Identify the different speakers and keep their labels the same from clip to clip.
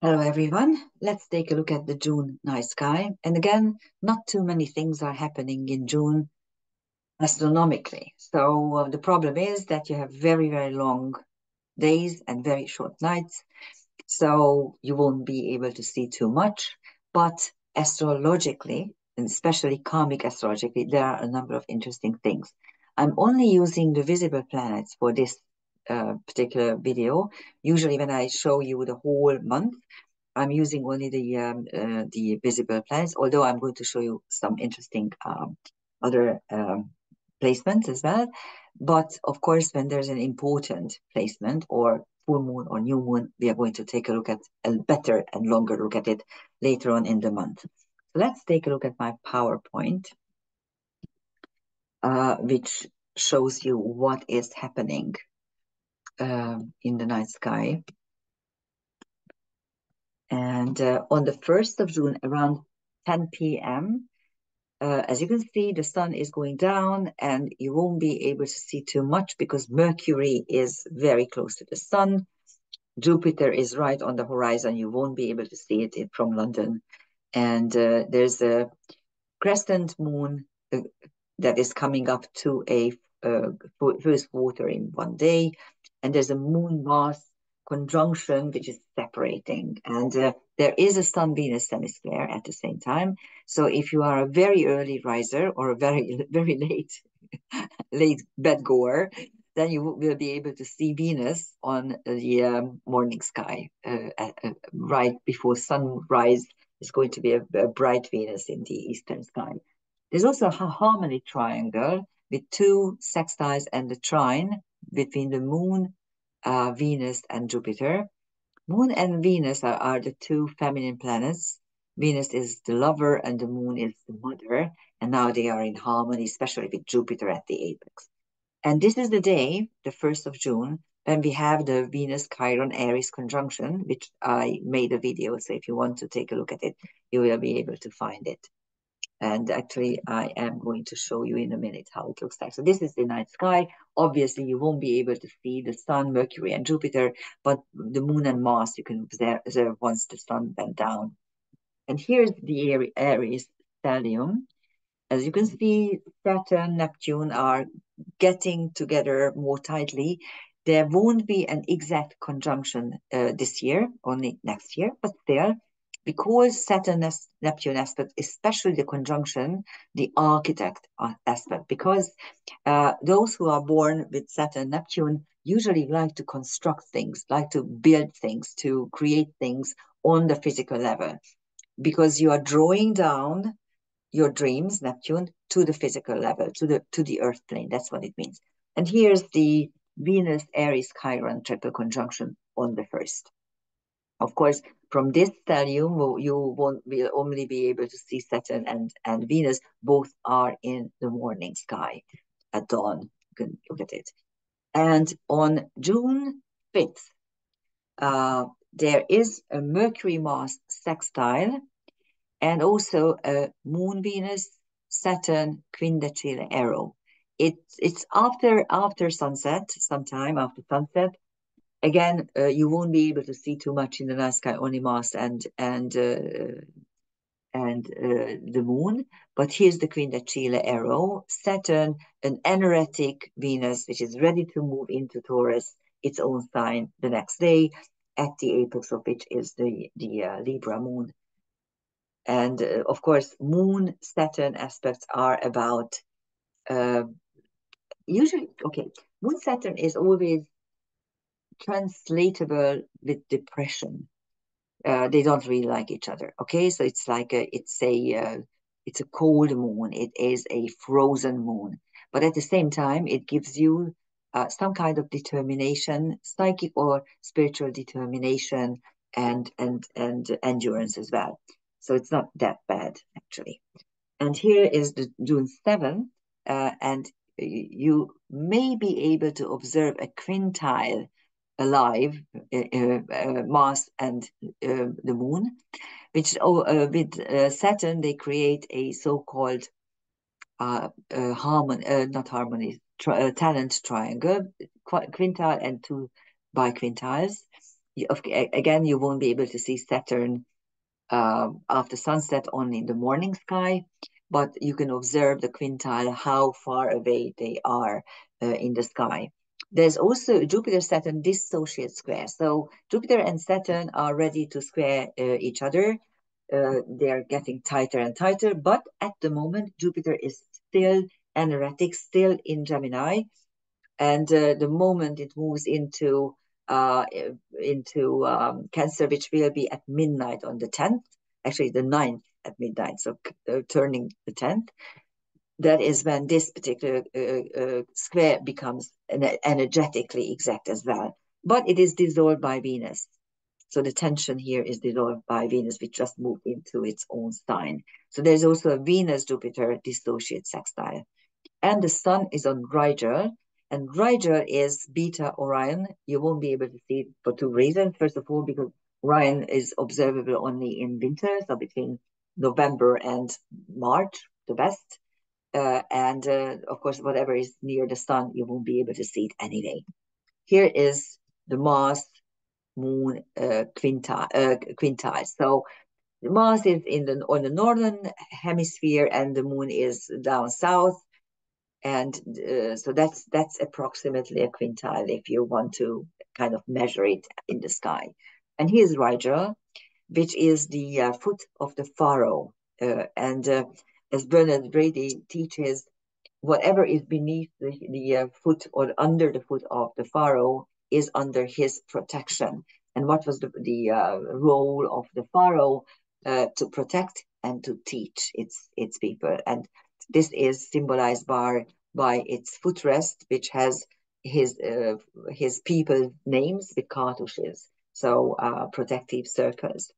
Speaker 1: Hello, everyone. Let's take a look at the June night sky. And again, not too many things are happening in June astronomically. So the problem is that you have very, very long days and very short nights. So you won't be able to see too much. But astrologically, and especially karmic astrologically, there are a number of interesting things. I'm only using the visible planets for this particular video. Usually when I show you the whole month, I'm using only the visible planets, although I'm going to show you some interesting other placements as well. But of course, when there's an important placement or full moon or new moon, we are going to take a look at a better and longer look at it later on in the month. So let's take a look at my PowerPoint, which shows you what is happening in the night sky. And on the 1st of June, around 10 p.m., as you can see, the sun is going down and you won't be able to see too much because Mercury is very close to the sun. Jupiter is right on the horizon. You won't be able to see it from London. And there's a crescent moon that is coming up to a first quarter in one day. And there's a moon Mars conjunction which is separating. And there is a Sun Venus semi-square at the same time. So if you are a very early riser or a very late bedgoer, then you will be able to see Venus on the morning sky right before sunrise. Is going to be a bright Venus in the eastern sky. There's also a harmony triangle with two sextiles and a trine between the moon, Venus, and Jupiter. Moon and Venus are the two feminine planets. Venus is the lover and the moon is the mother. And now they are in harmony, especially with Jupiter at the apex. And this is the day, the 1st of June, when we have the Venus Chiron Aries conjunction, which I made a video. So if you want to take a look at it, you will be able to find it. And actually, I am going to show you in a minute how it looks like. So this is the night sky. Obviously, you won't be able to see the sun, Mercury, and Jupiter, but the moon and Mars you can observe once the sun went down. And here's the Aries stellium. As you can see, Saturn, Neptune are getting together more tightly. There won't be an exact conjunction this year, only next year, but still, because Saturn Neptune aspect, especially the conjunction, the architect aspect, because those who are born with Saturn Neptune usually like to construct things, like to build things, to create things on the physical level, because you are drawing down your dreams, Neptune, to the physical level, to the earth plane. That's what it means. And here's the Venus Aries Chiron triple conjunction on the 1st. Of course, from this stellium, you will only be able to see Saturn and Venus. Both are in the morning sky at dawn. You can look at it. And on June 5th, there is a Mercury-Mars sextile and also a Moon Venus Saturn quindecile arrow. It's after sunset, sometime after sunset. Again, you won't be able to see too much in the night sky, only Mars and the moon. But here's the quindecile arrow. Saturn, an energetic Venus, which is ready to move into Taurus, its own sign the next day, at the apex of which is the Libra moon. And of course, Moon Saturn aspects are about usually, okay, Moon Saturn is always translatable with depression. They don't really like each other. Okay, so it's like it's a cold moon. It is a frozen moon, but at the same time, it gives you some kind of determination, psychic or spiritual determination, and endurance as well. So it's not that bad actually. And here is the June 7th, and you may be able to observe a quintile alive, Mars and the Moon, which with Saturn they create a so-called talent triangle, quintile and two biquintiles. Again, you won't be able to see Saturn after sunset only in the morning sky, but you can observe the quintile, how far away they are in the sky. There's also Jupiter-Saturn dissociate square. So Jupiter and Saturn are ready to square each other. They're getting tighter and tighter, but at the moment, Jupiter is still energetic, still in Gemini, and the moment it moves uh, Cancer, which will be at midnight on the 10th, actually the 9th at midnight, so turning the 10th, that is when this particular square becomes energetically exact as well. But it is dissolved by Venus. So the tension here is dissolved by Venus, which just moved into its own sign. So there's also a Venus-Jupiter dissociate sextile. And the sun is on Rigel, and Rigel is beta Orion. You won't be able to see it for two reasons. First of all, because Orion is observable only in winter, so between November and March, the best. And of course, whatever is near the sun, you won't be able to see it anyway. Here is the Mars Moon quintile. So the Mars is on the northern hemisphere, and the Moon is down south. And so that's approximately a quintile if you want to kind of measure it in the sky. And here's Rigel, which is the foot of the pharaoh. And as Bernard Brady teaches, whatever is beneath the foot or under the foot of the pharaoh is under his protection. And what was the role of the pharaoh? To protect and to teach its people. And this is symbolized by its footrest, which has his people's names with cartouches, so protective circles.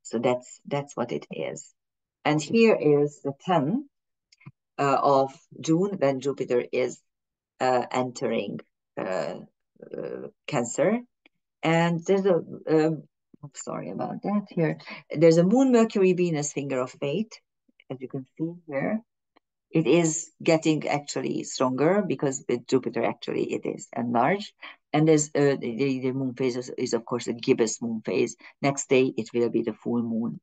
Speaker 1: So that's what it is. And here is the 10th of June, when Jupiter is entering Cancer. And there's sorry about that here. There's a Moon, Mercury, Venus finger of fate, as you can see here. It is getting actually stronger because with Jupiter actually it is enlarged. And there's the moon phase is of course a gibbous moon phase. Next day it will be the full moon.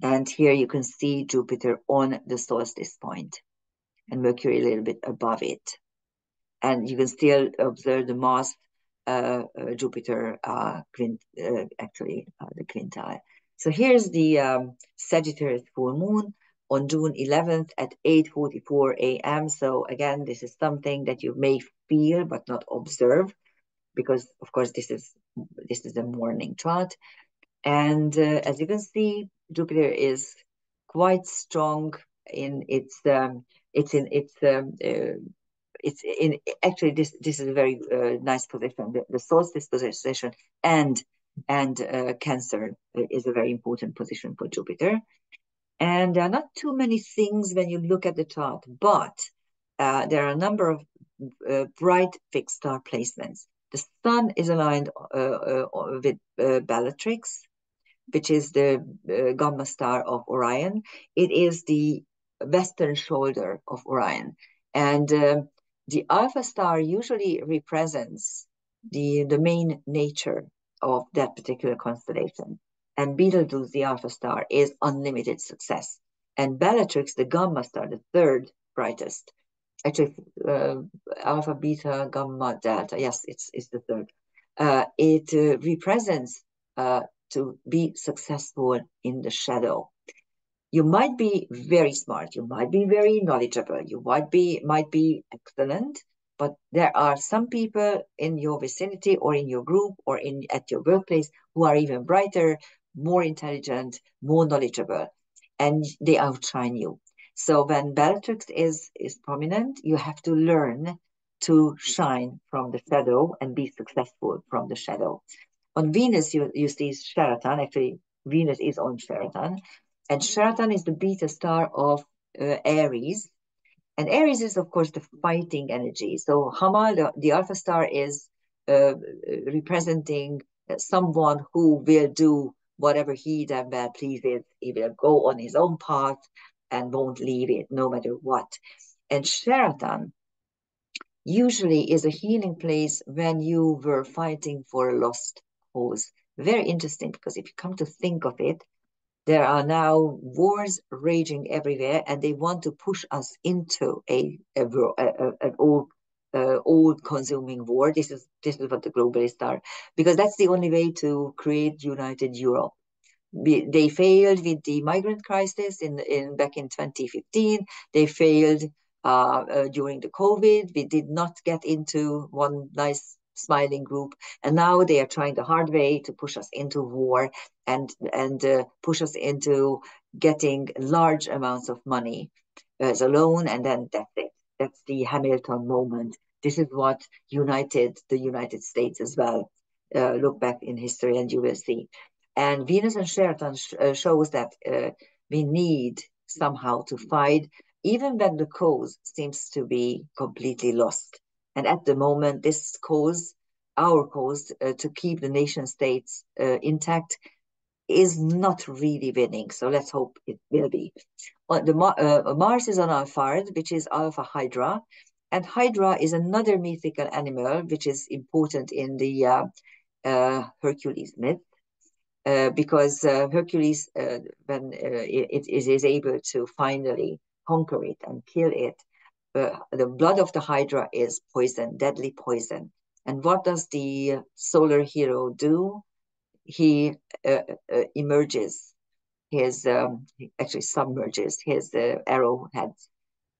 Speaker 1: And here you can see Jupiter on the solstice point and Mercury a little bit above it. And you can still observe the Mars Jupiter actually the quintile. So here's the Sagittarius full moon on June 11th at 8:44 a.m. So again, this is something that you may feel but not observe, because of course this is a morning chart. And as you can see, Jupiter is quite strong in its it's in actually this is a very nice position. The solstice position and Cancer is a very important position for Jupiter. And there are not too many things when you look at the chart, but there are a number of bright fixed star placements. The sun is aligned with Bellatrix, which is the gamma star of Orion. It is the western shoulder of Orion. And the alpha star usually represents the main nature of that particular constellation. And Betelgeuse, the alpha star, is unlimited success. And Bellatrix, the gamma star, the third brightest, actually alpha, beta, gamma, delta, yes, it's the third. It represents to be successful in the shadow. You might be very smart, you might be very knowledgeable, you might be excellent, but there are some people in your vicinity or in your group or at your workplace who are even brighter, more intelligent, more knowledgeable, and they outshine you. So when Bellatrix is prominent, you have to learn to shine from the shadow and be successful from the shadow. On Venus, you see Sheraton. Actually, Venus is on Sheraton. And Sheraton is the beta star of Aries. And Aries is, of course, the fighting energy. So Hamal, the alpha star, is representing someone who will do whatever he damn well pleases. He will go on his own path and won't leave it, no matter what. And Sheraton usually is a healing place when you were fighting for a lost cause. Very interesting, because if you come to think of it, there are now wars raging everywhere, and they want to push us into an all-consuming war. This is what the globalists are, because that's the only way to create united Europe. They failed with the migrant crisis in back in 2015. They failed during the COVID. We did not get into one nice smiling group, and now they are trying the hard way to push us into war and push us into getting large amounts of money as a loan, and then that's it. That's the Hamilton moment. This is what united the United States as well. Look back in history and you will see. And Venus and Sheraton shows that we need somehow to fight, even when the cause seems to be completely lost. And at the moment, this cause, our cause, to keep the nation states intact, is not really winning. So let's hope it will be. Mars is on Alphard, which is Alpha Hydra. And Hydra is another mythical animal, which is important in the Hercules myth. Because Hercules, when it is able to finally conquer it and kill it, the blood of the Hydra is poison, deadly poison. And what does the solar hero do? He emerges actually submerges his arrowheads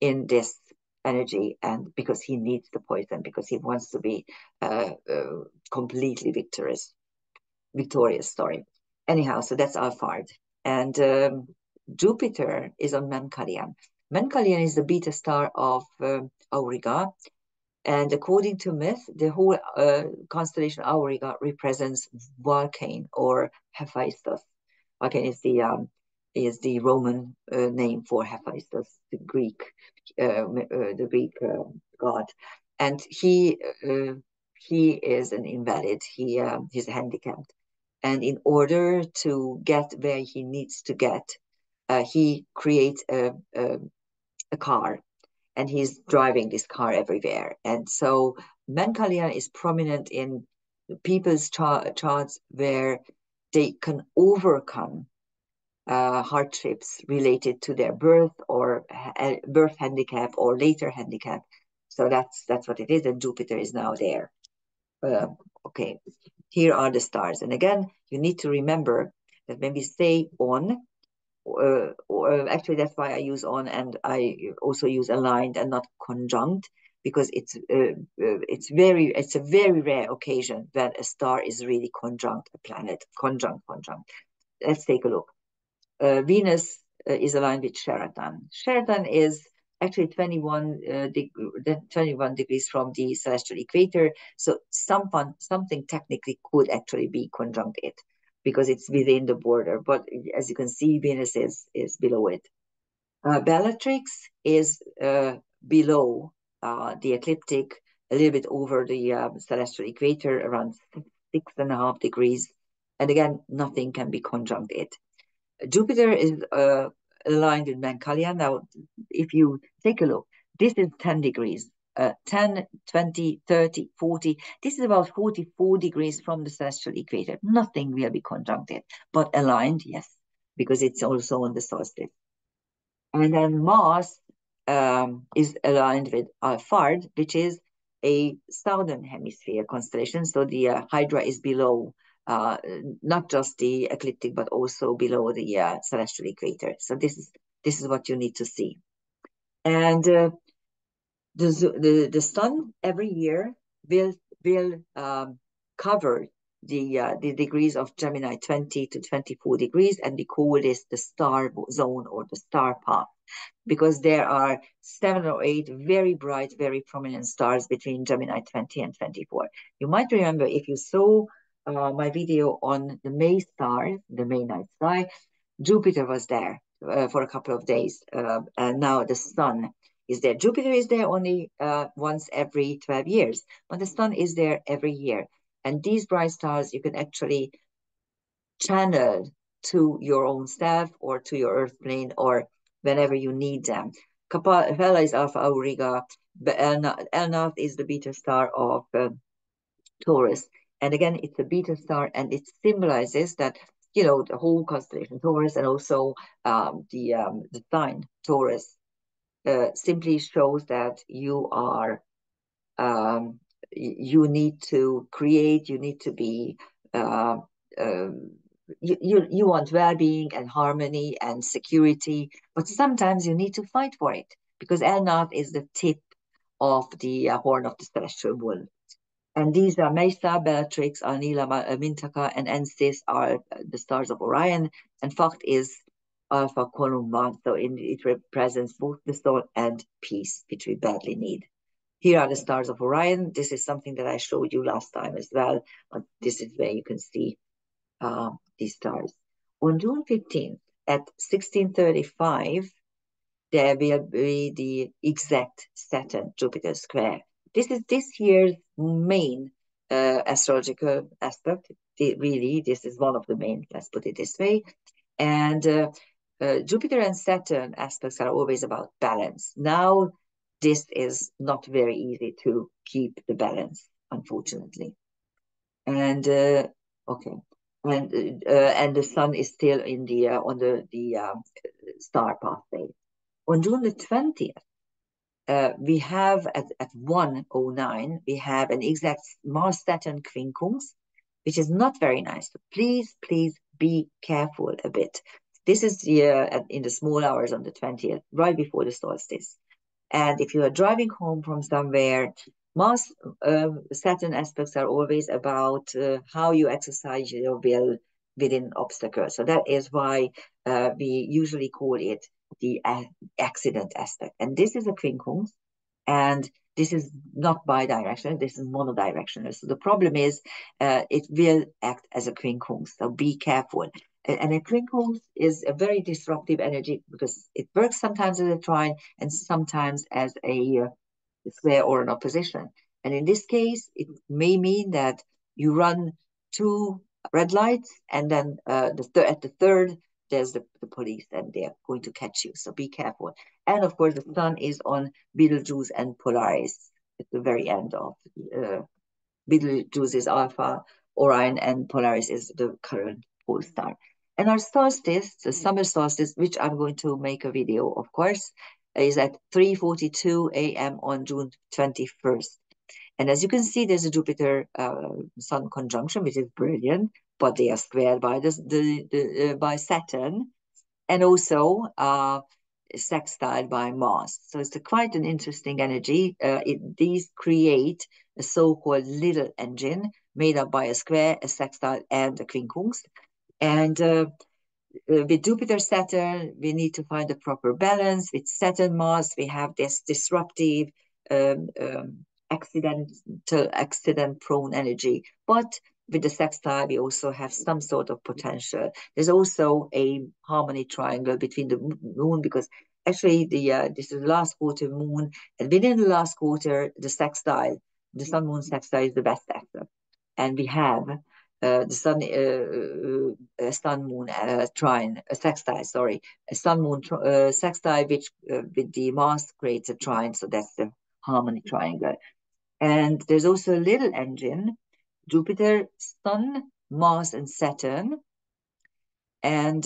Speaker 1: in this energy, and because he needs the poison, because he wants to be completely victorious, sorry. Anyhow, so that's Alphard. And Jupiter is on Menkalian. Menkalian is the beta star of Auriga. And according to myth, the whole constellation Auriga represents Vulcan or Hephaestus. Vulcan is the Roman name for Hephaestus, the Greek god. And he is an invalid. He's handicapped. And in order to get where he needs to get, he creates a car, and he's driving this car everywhere. And so Menkalian is prominent in people's charts where they can overcome hardships related to their birth or birth handicap or later handicap. So that's what it is, and Jupiter is now there. Okay, here are the stars. And again, you need to remember that when we say on, or actually that's why I use on, and I also use aligned and not conjunct, because it's a very rare occasion when a star is really conjunct a planet. Conjunct. Let's take a look. Venus is aligned with Sheraton. Sheraton is actually 21 degrees from the celestial equator. So something technically could actually be conjunct it, because it's within the border. But as you can see, Venus is below it. Bellatrix is below the ecliptic, a little bit over the celestial equator, around 6.5 degrees. And again, nothing can be conjunct it. Jupiter is aligned with Menkalian. Now, if you take a look, this is 10 degrees, 10, 20, 30, 40. This is about 44 degrees from the celestial equator. Nothing will be conjuncted, but aligned, yes, because it's also on the solstice. And then Mars is aligned with Alphard, which is a southern hemisphere constellation. So the Hydra is below not just the ecliptic, but also below the celestial equator. So this is what you need to see. And the sun every year will cover the degrees of Gemini, 20 to 24 degrees, and we call this the star zone or the star path, because there are 7 or 8 very bright, very prominent stars between Gemini 20 and 24. You might remember, if you saw my video on the May stars, the May night sky, Jupiter was there for a couple of days, and now the sun is there. Jupiter is there only once every 12 years, but the sun is there every year. And these bright stars you can actually channel to your own self or to your earth plane or whenever you need them. Capella is Alpha Auriga, Elnath is the beta star of Taurus. And again, it's a beta star, and it symbolizes that, the whole constellation Taurus, and also the sign Taurus simply shows that um, you need to create, you need to be, uh, um, you want well-being and harmony and security, but sometimes you need to fight for it, because Elnath is the tip of the horn of the celestial bull. And these are Mesa, Bellatrix, Anila, Mintaka, and Ensis are the stars of Orion. And Fakht is Alpha Columba, so it represents both the soul and peace, which we badly need. Here are the stars of Orion. This is something that I showed you last time as well, but this is where you can see these stars. On June 15th at 1635, there will be the exact Saturn-Jupiter square. This is this year's main astrological aspect. Really, this is one of the main, let's put it this way. And Jupiter and Saturn aspects are always about balance. Now, this is not very easy to keep the balance, unfortunately. And okay, and the sun is still in the on the star pathway. On June the 20th, we have at 1:09, we have an exact Mars-Saturn quincunx, which is not very nice. So please be careful a bit. This is in the small hours on the 20th, right before the solstice. And if you are driving home from somewhere, Mars Saturn aspects are always about how you exercise your will within obstacles. So that is why we usually call it the accident aspect. And this is a quincunx, and this is not bidirectional, this is monodirectional. So the problem is it will act as a quincunx, so be careful. And a quincunx is a very disruptive energy because it works sometimes as a trine and sometimes as a square or an opposition. And in this case, it may mean that you run two red lights, and then at the third, there's the police, and they're going to catch you. So be careful. And of course, the sun is on Betelgeuse and Polaris at the very end of Betelgeuse is Alpha, Orion, and Polaris is the current pole star. And our solstice, the summer solstice, which I'm going to make a video, of course, is at 3:42 a.m. on June 21st. And as you can see, there's a Jupiter Sun conjunction, which is brilliant, but they are squared by by Saturn, and also sextile by Mars. So it's quite an interesting energy. These create a so-called little engine made up by a square, a sextile, and a quincunx. And with Jupiter Saturn, we need to find the proper balance. With Saturn Mars, we have this disruptive, accident prone energy. But with the sextile, we also have some sort of potential. There's also a harmony triangle between the moon, because actually this is the last quarter moon, and within the last quarter, the sextile, the sun moon sextile is the best actor. And we have the sun moon trine, sextile, sorry, a sun moon sextile, which with the Mars creates a trine, so that's the harmony triangle. And there's also a little engine, Jupiter, Sun, Mars, and Saturn, and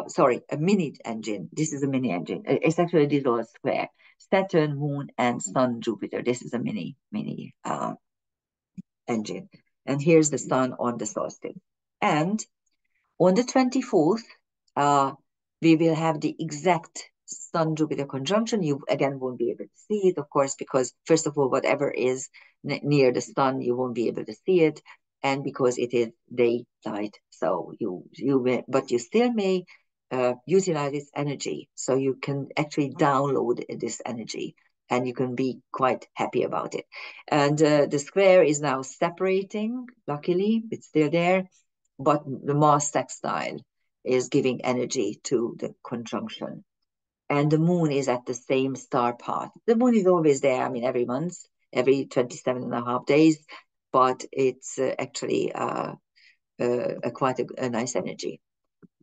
Speaker 1: sorry, a mini engine. This is a mini engine. It's actually this all square. Saturn, Moon, and Sun, Jupiter. This is a mini engine. And here's the sun on the solstice. And on the 24th, we will have the exact Sun-Jupiter conjunction. You, again, won't be able to see it, of course, because, first of all, whatever is near the sun, you won't be able to see it. And because it is daylight, so but you still may utilize its energy. So you can actually download this energy, and you can be quite happy about it. And the square is now separating. Luckily, it's still there, but the Mars sextile is giving energy to the conjunction. And the moon is at the same star path. The moon is always there, I mean, every month, every 27 and a half days, but it's actually quite a nice energy.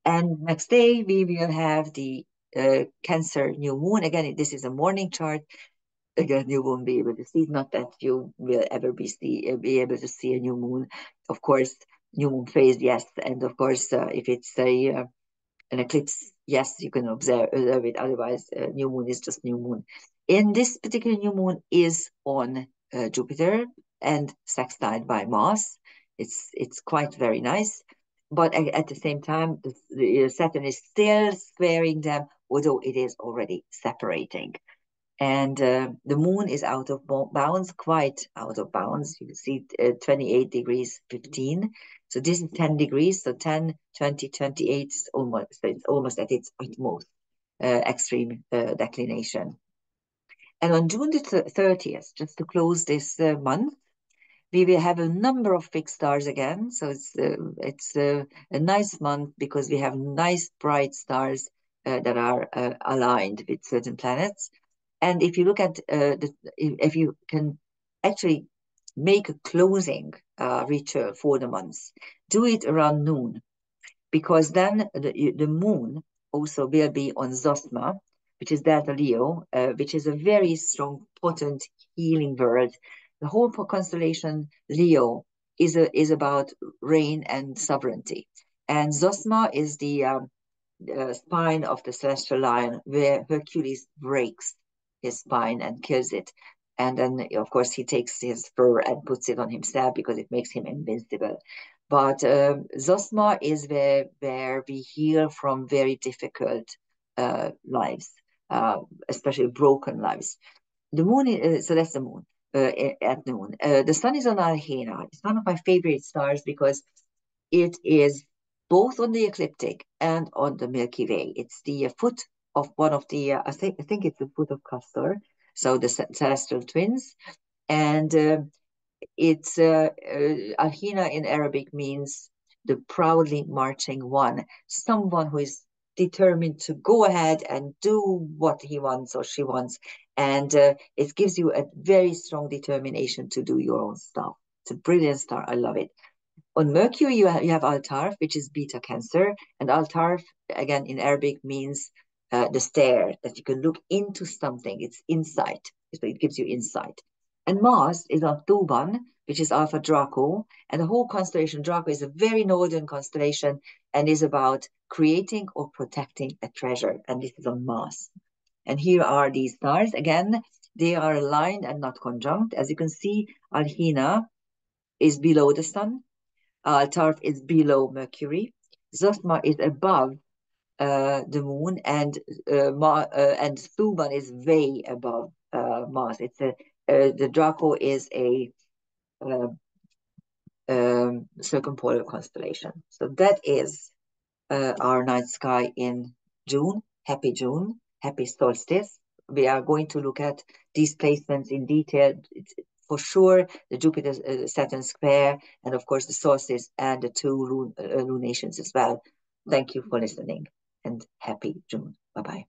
Speaker 1: And next day, we will have the Cancer new moon. Again, this is a morning chart. Again, you won't be able to see. Not that you will ever be able to see a new moon. Of course, new moon phase, yes, and of course, if it's an eclipse, yes, you can observe it. Otherwise, new moon is just new moon. In this particular new moon is on Jupiter and sextile by Mars. It's quite very nice, but at the same time, the Saturn is still squaring them, although it is already separating. And the moon is out of bounds, quite out of bounds. You can see 28 degrees 15. So this is 10 degrees. So 10, 20, 28 is almost, it's almost at its utmost extreme declination. And on June the 30th, just to close this month, we will have a number of fixed stars again. So it's a nice month because we have nice bright stars that are aligned with certain planets. And if you look at if you can actually make a closing ritual for the months, do it around noon, because then the moon also will be on Zosma, which is Delta Leo, which is a very strong, potent healing bird. The whole constellation Leo is about reign and sovereignty, and Zosma is the spine of the celestial lion, where Hercules breaks his spine and kills it. And then, of course, he takes his fur and puts it on himself because it makes him invincible. But Zosma is where we heal from very difficult lives, especially broken lives. The moon is, so that's the moon at noon. The sun is on Alhena. It's one of my favorite stars because it is both on the ecliptic and on the Milky Way. It's the foot of one of the, I think it's the foot of Castor, so the celestial twins. And it's Alhina in Arabic means the proudly marching one, someone who is determined to go ahead and do what he wants or she wants. And it gives you a very strong determination to do your own stuff. It's a brilliant star. I love it. On Mercury, you have Al-Tarf, which is beta Cancer. And Al-Tarf, again, in Arabic means the stare, that you can look into something. It's insight. So it gives you insight. And Mars is on Thuban, which is Alpha Draco. And the whole constellation Draco is a very northern constellation and is about creating or protecting a treasure. And this is on Mars. And here are these stars. Again, they are aligned and not conjunct. As you can see, Alhina is below the sun. Tarf is below Mercury. Zosma is above the moon, and and Thuban is way above Mars. It's the Draco is a uh, circumpolar constellation. So that is our night sky in June. Happy June, happy solstice. We are going to look at these placements in detail. It's, for sure, the Jupiter Saturn square, and of course the solstice and the two lunations as well. Thank you for listening and happy June. Bye bye.